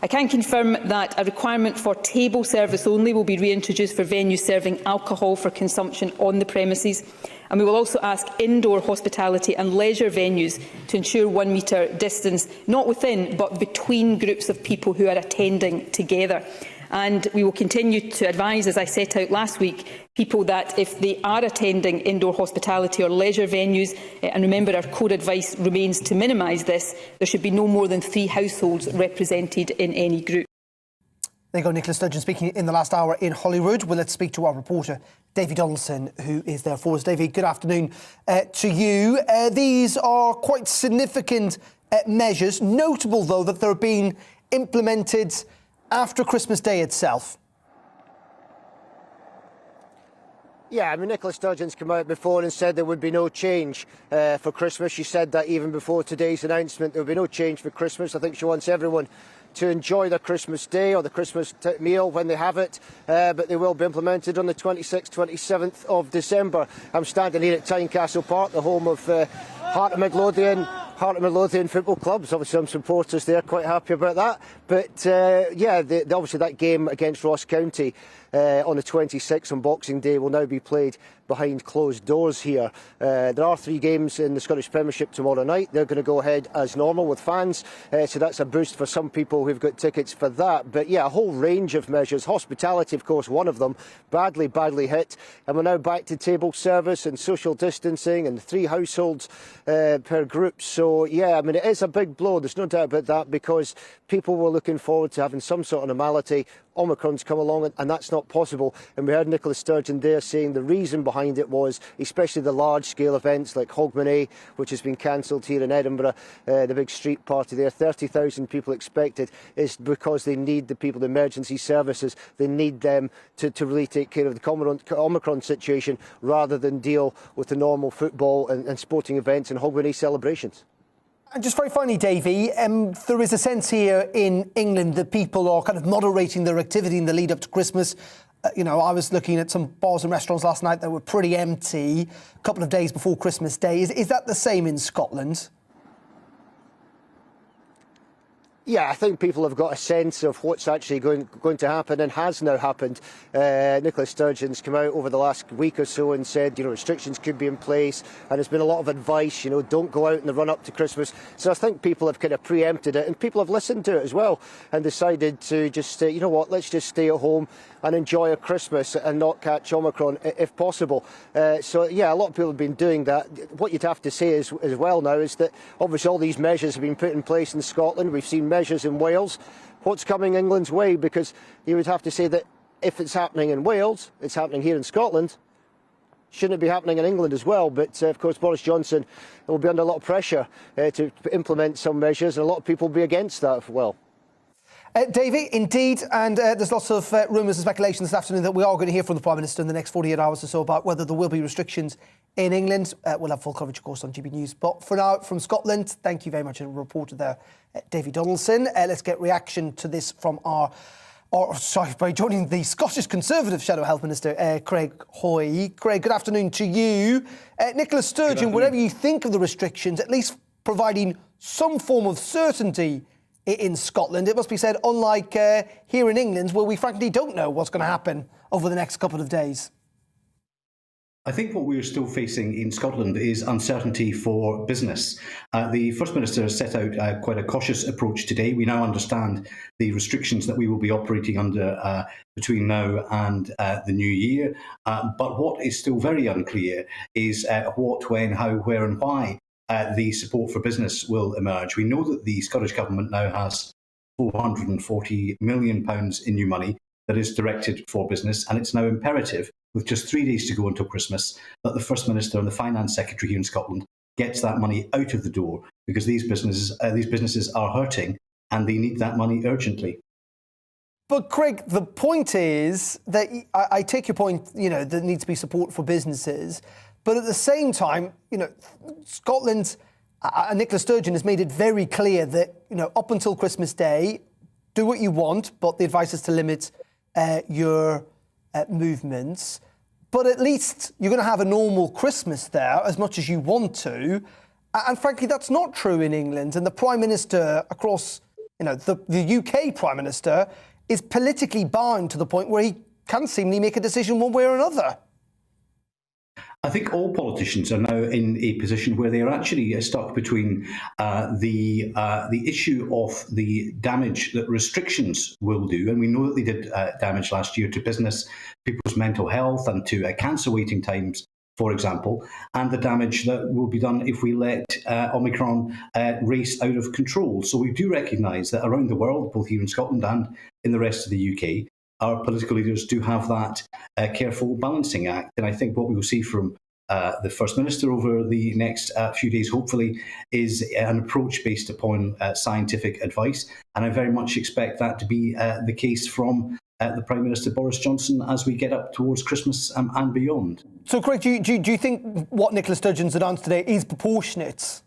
I can confirm that a requirement for table service only will be reintroduced for venues serving alcohol for consumption on the premises, and we will also ask indoor hospitality and leisure venues to ensure 1 metre distance, not within but between groups of people who are attending together. And we will continue to advise, as I set out last week, people that if they are attending indoor hospitality or leisure venues, and remember our core advice remains to minimise this, there should be no more than 3 households represented in any group. There you go, Nicola Sturgeon speaking in the last hour in Holyrood. Well, let's speak to our reporter, Davy Donaldson, who is there for us. Davy, good afternoon to you. These are quite significant measures. Notable, though, that they're being implemented after Christmas Day itself. Yeah, I mean, Nicola Sturgeon's come out before and said there would be no change for Christmas. She said that even before today's announcement, there would be no change for Christmas. I think she wants everyone to enjoy their Christmas Day or the Christmas meal when they have it, but they will be implemented on the 26th, 27th of December. I'm standing here at Tynecastle Park, the home of Heart of Midlothian Football Club. Obviously some supporters there, quite happy about that. But yeah, obviously that game against Ross County on the 26th on Boxing Day will now be played behind closed doors here. There are 3 games in the Scottish Premiership tomorrow night. They're going to go ahead as normal with fans, so that's a boost for some people who've got tickets for that. But yeah, a whole range of measures. Hospitality, of course, one of them, badly hit. And we're now back to table service and social distancing and 3 households per group. So yeah, I mean, it is a big blow, there's no doubt about that, because people were looking forward to having some sort of normality. Omicron's come along and that's not possible. And we heard Nicola Sturgeon there saying the reason behind it was especially the large-scale events like Hogmanay, which has been cancelled here in Edinburgh, the big street party there, 30,000 people expected, is because they need the people, the emergency services, they need them to really take care of the Omicron situation rather than deal with the normal football and sporting events and Hogmanay celebrations. And just very finally, Davy, there is a sense here in England that people are kind of moderating their activity in the lead up to Christmas. You know, I was looking at some bars and restaurants last night that were pretty empty a couple of days before Christmas Day. Is that the same in Scotland? Yeah, I think people have got a sense of what's actually going to happen and has now happened. Nicola Sturgeon's come out over the last week or so and said, you know, restrictions could be in place, and there's been a lot of advice, you know, don't go out in the run-up to Christmas. So I think people have kind of preempted it, and people have listened to it as well and decided to just, you know what, let's just stay at home and enjoy a Christmas and not catch Omicron if possible. So yeah, a lot of people have been doing that. What you'd have to say as well now is that obviously all these measures have been put in place in Scotland. We've seen measures in Wales. What's coming England's way? Because you would have to say that if it's happening in Wales, it's happening here in Scotland. Shouldn't it be happening in England as well? But of course, Boris Johnson will be under a lot of pressure to implement some measures, and a lot of people will be against that as well. Davy, indeed, and there's lots of rumours and speculation this afternoon that we are going to hear from the Prime Minister in the next 48 hours or so about whether there will be restrictions in England. We'll have full coverage, of course, on GB News. But for now, from Scotland, thank you very much, and reporter there, Davy Donaldson. Let's get reaction to this from by joining the Scottish Conservative Shadow Health Minister, Craig Hoy. Craig, good afternoon to you. Nicola Sturgeon, whatever you think of the restrictions, at least providing some form of certainty in Scotland, it must be said, unlike here in England, where we frankly don't know what's going to happen over the next couple of days. I think what we're still facing in Scotland is uncertainty for business. The First Minister has set out quite a cautious approach today. We now understand the restrictions that we will be operating under between now and the new year. But what is still very unclear is what, when, how, where and why the support for business will emerge. We know that the Scottish Government now has £440 million in new money that is directed for business, and it's now imperative, with just 3 days to go until Christmas, that the First Minister and the Finance Secretary here in Scotland gets that money out of the door, because these businesses are hurting and they need that money urgently. But Craig, the point is that I take your point, you know, there needs to be support for businesses. But at the same time, you know, Scotland And Nicola Sturgeon has made it very clear that, up until Christmas Day, do what you want, but the advice is to limit your movements. But at least you're going to have a normal Christmas there as much as you want to. And frankly, that's not true in England. And the Prime Minister across, the UK Prime Minister is politically bound to the point where he can't seemingly make a decision one way or another. I think all politicians are now in a position where they are actually stuck between the issue of the damage that restrictions will do, and we know that they did damage last year to business, people's mental health, and to cancer waiting times, for example, and the damage that will be done if we let Omicron race out of control. So we do recognise that around the world, both here in Scotland and in the rest of the UK, our political leaders do have that careful balancing act. And I think what we will see from the First Minister over the next few days, hopefully, is an approach based upon scientific advice. And I very much expect that to be the case from the Prime Minister Boris Johnson as we get up towards Christmas and beyond. So, Craig, do you think what Nicola Sturgeon's announced today is proportionate?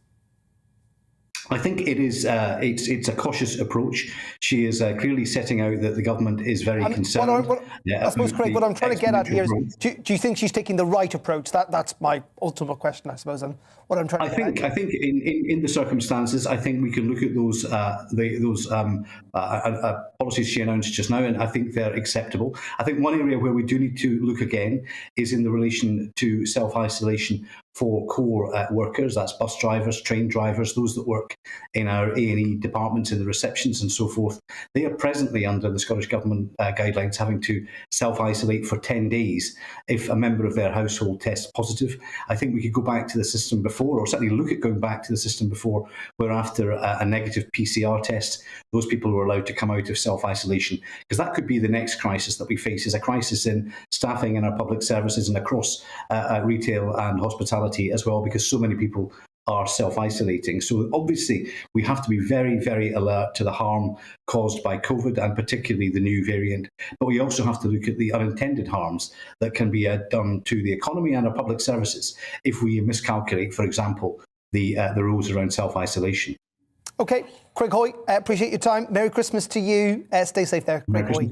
I think it is. It's a cautious approach. She is clearly setting out that the government is very concerned. I suppose, Craig, what I'm trying to get at here is: do you think she's taking the right approach? That's my ultimate question, I suppose. And what I'm trying to get at. I think in the circumstances, I think we can look at those policies she announced just now, and I think they're acceptable. I think one area where we do need to look again is in the relation to self-isolation for core workers. That's bus drivers, train drivers, those that work in our A&E departments, in the receptions and so forth. They are presently under the Scottish Government guidelines having to self-isolate for 10 days if a member of their household tests positive. I think we could go back to the system before, or certainly look at going back to the system before, where after a negative PCR test, those people were allowed to come out of self-isolation, because that could be the next crisis that we face, is a crisis in staffing in our public services and across retail and hospitality as well, because so many people are self-isolating. So obviously we have to be very, very alert to the harm caused by COVID, and particularly the new variant. But we also have to look at the unintended harms that can be done to the economy and our public services if we miscalculate, for example, the rules around self-isolation. OK, Craig Hoy, appreciate your time. Merry Christmas to you. Stay safe there, Craig Hoy,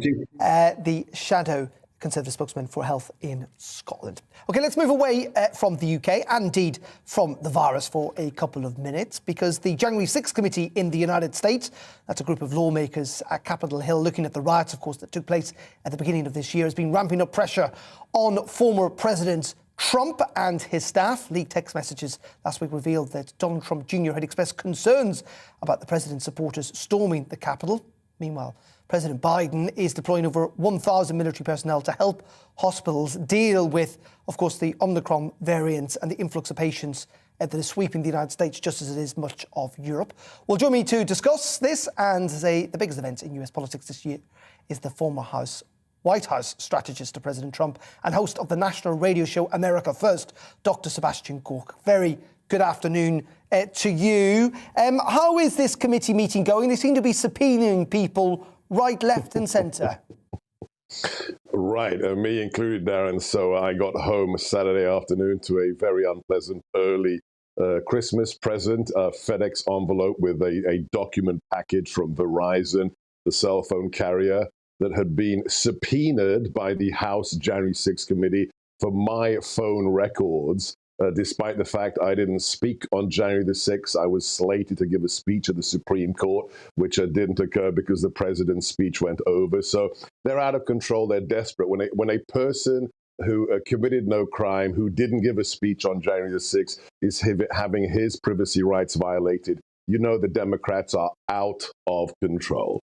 the Shadow Conservative spokesman for health in Scotland. OK, let's move away from the UK and indeed from the virus for a couple of minutes, because the January 6th committee in the United States, that's a group of lawmakers at Capitol Hill looking at the riots, of course, that took place at the beginning of this year, has been ramping up pressure on former President Trump and his staff. Leaked text messages last week revealed that Donald Trump Jr. had expressed concerns about the president's supporters storming the Capitol. Meanwhile, President Biden is deploying over 1,000 military personnel to help hospitals deal with, of course, the Omicron variant and the influx of patients that is sweeping the United States, just as it is much of Europe. Well, join me to discuss this and say the biggest event in US politics this year is the former White House strategist to President Trump and host of the national radio show America First, Dr. Sebastian Gorka. Very good afternoon to you. How is this committee meeting going? They seem to be subpoenaing people right, left and centre. Right, me included, Darren. So I got home Saturday afternoon to a very unpleasant early Christmas present, a FedEx envelope with a document package from Verizon, the cell phone carrier, that had been subpoenaed by the House January 6th committee for my phone records. Despite the fact I didn't speak on January the 6th, I was slated to give a speech at the Supreme Court, which didn't occur because the president's speech went over. So they're out of control. They're desperate. When a person who committed no crime, who didn't give a speech on January the 6th, is having his privacy rights violated, you know the Democrats are out of control.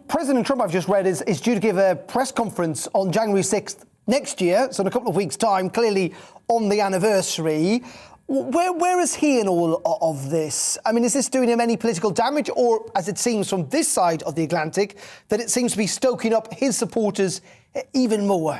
President Trump, I've just read, is due to give a press conference on January 6th next year, so in a couple of weeks' time, clearly on the anniversary. Where is he in all of this? I mean, is this doing him any political damage, or, as it seems from this side of the Atlantic, that it seems to be stoking up his supporters even more?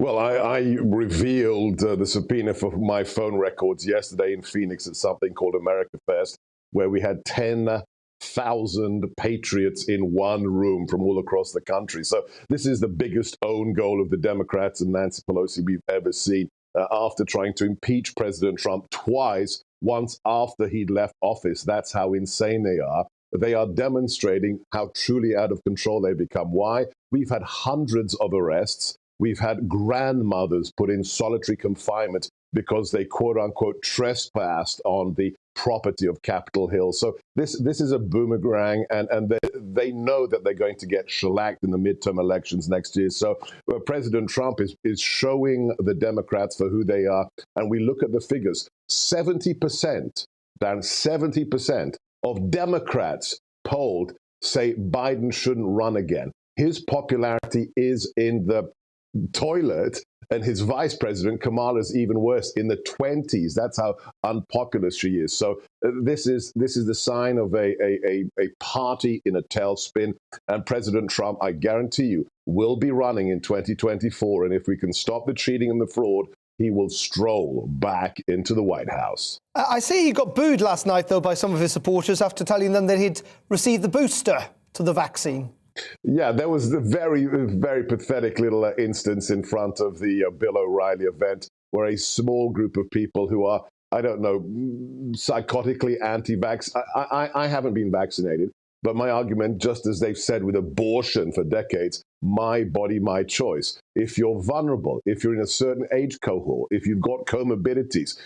Well, I revealed the subpoena for my phone records yesterday in Phoenix at something called America First, where we had 10,000 patriots in one room from all across the country. So this is the biggest own goal of the Democrats and Nancy Pelosi we've ever seen. After trying to impeach President Trump twice once after he'd left office. That's how insane they are. They are demonstrating how truly out of control they become. Why? We've had hundreds of arrests. We've had grandmothers put in solitary confinement because they quote unquote trespassed on the property of Capitol Hill. So this is a boomerang, and they know that they're going to get shellacked in the midterm elections next year. So President Trump is showing the Democrats for who they are. And we look at the figures, 70%, down 70% of Democrats polled say Biden shouldn't run again. His popularity is in the toilet, and his vice president, Kamala, is even worse, in the 20s. That's how unpopular she is. So this is the sign of a party in a tailspin. And President Trump, I guarantee you, will be running in 2024. And if we can stop the cheating and the fraud, he will stroll back into the White House. I see he got booed last night, though, by some of his supporters after telling them that he'd received the booster to the vaccine. Yeah, there was the very, very pathetic little instance in front of the Bill O'Reilly event where a small group of people who are, I don't know, psychotically anti-vax. I haven't been vaccinated, but my argument, just as they've said with abortion for decades, my body, my choice. If you're vulnerable, if you're in a certain age cohort, if you've got comorbidities,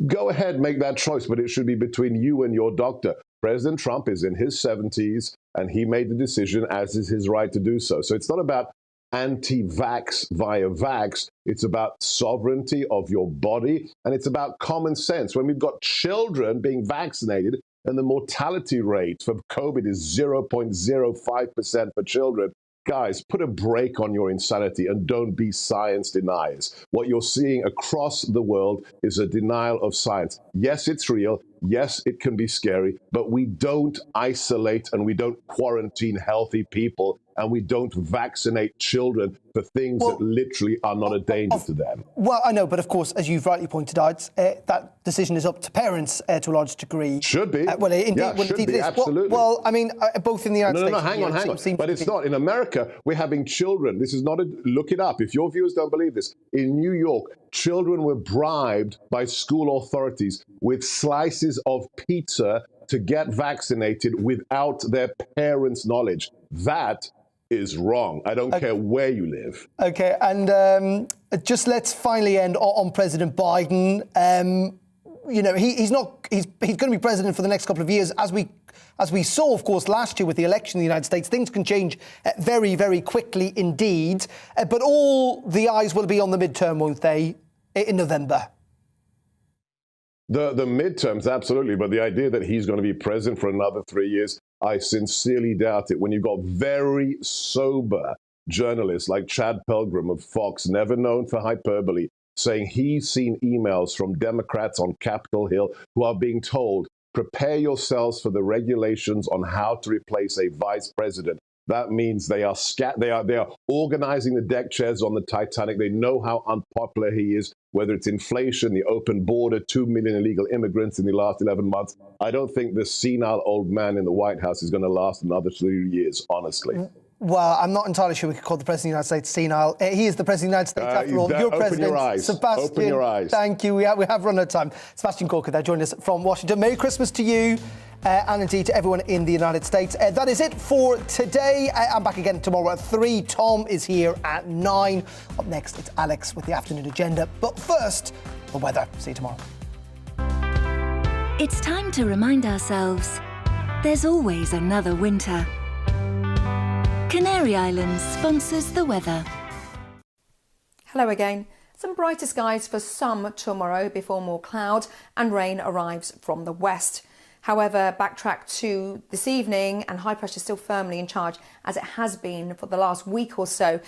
go ahead, make that choice, but it should be between you and your doctor. President Trump is in his 70s, and he made the decision, as is his right to do so. So it's not about anti-vax via vax. It's about sovereignty of your body, and it's about common sense. When we've got children being vaccinated, and the mortality rate for COVID is 0.05% for children, guys, put a brake on your insanity and don't be science deniers. What you're seeing across the world is a denial of science. Yes, it's real. Yes, it can be scary, but we don't isolate and we don't quarantine healthy people, and we don't vaccinate children for things that literally are not a danger to them. Well, I know, but of course, as you've rightly pointed out, that decision is up to parents to a large degree. Should be. Well, indeed, yeah, should indeed be, it is. absolutely. Well, I mean, both in the United States. No, hang on. But it's not. In America, we're having children. This is not look it up. If your viewers don't believe this, in New York, children were bribed by school authorities with slices of pizza to get vaccinated without their parents' knowledge. That is wrong. I don't care where you live. Okay, and just let's finally end on President Biden. You know, he's going to be president for the next couple of years. As we saw, of course, last year with the election in the United States, things can change very, very quickly indeed. But all the eyes will be on the midterm, won't they, in November? The midterms, absolutely. But the idea that he's going to be president for another 3 years, I sincerely doubt it. When you've got very sober journalists like Chad Pilgrim of Fox, never known for hyperbole, saying he's seen emails from Democrats on Capitol Hill who are being told, prepare yourselves for the regulations on how to replace a vice president. That means they are organizing the deck chairs on the Titanic. They know how unpopular he is, whether it's inflation, the open border, 2 million illegal immigrants in the last 11 months. I don't think this senile old man in the White House is going to last another 3 years, honestly. Well, I'm not entirely sure we could call the President of the United States senile. He is the President of the United States, after all. Your open President, your eyes. Sebastian. Open your eyes. Thank you. We have run out of time. Sebastian Corker there joining us from Washington. Merry Christmas to you. And indeed to everyone in the United States. That is it for today. I'm back again tomorrow at 3. Tom is here at 9. Up next, it's Alex with the afternoon agenda. But first, the weather. See you tomorrow. It's time to remind ourselves there's always another winter. Canary Islands sponsors the weather. Hello again. Some brighter skies for some tomorrow before more cloud and rain arrives from the west. However, backtrack to this evening and high pressure still firmly in charge, as it has been for the last week or so.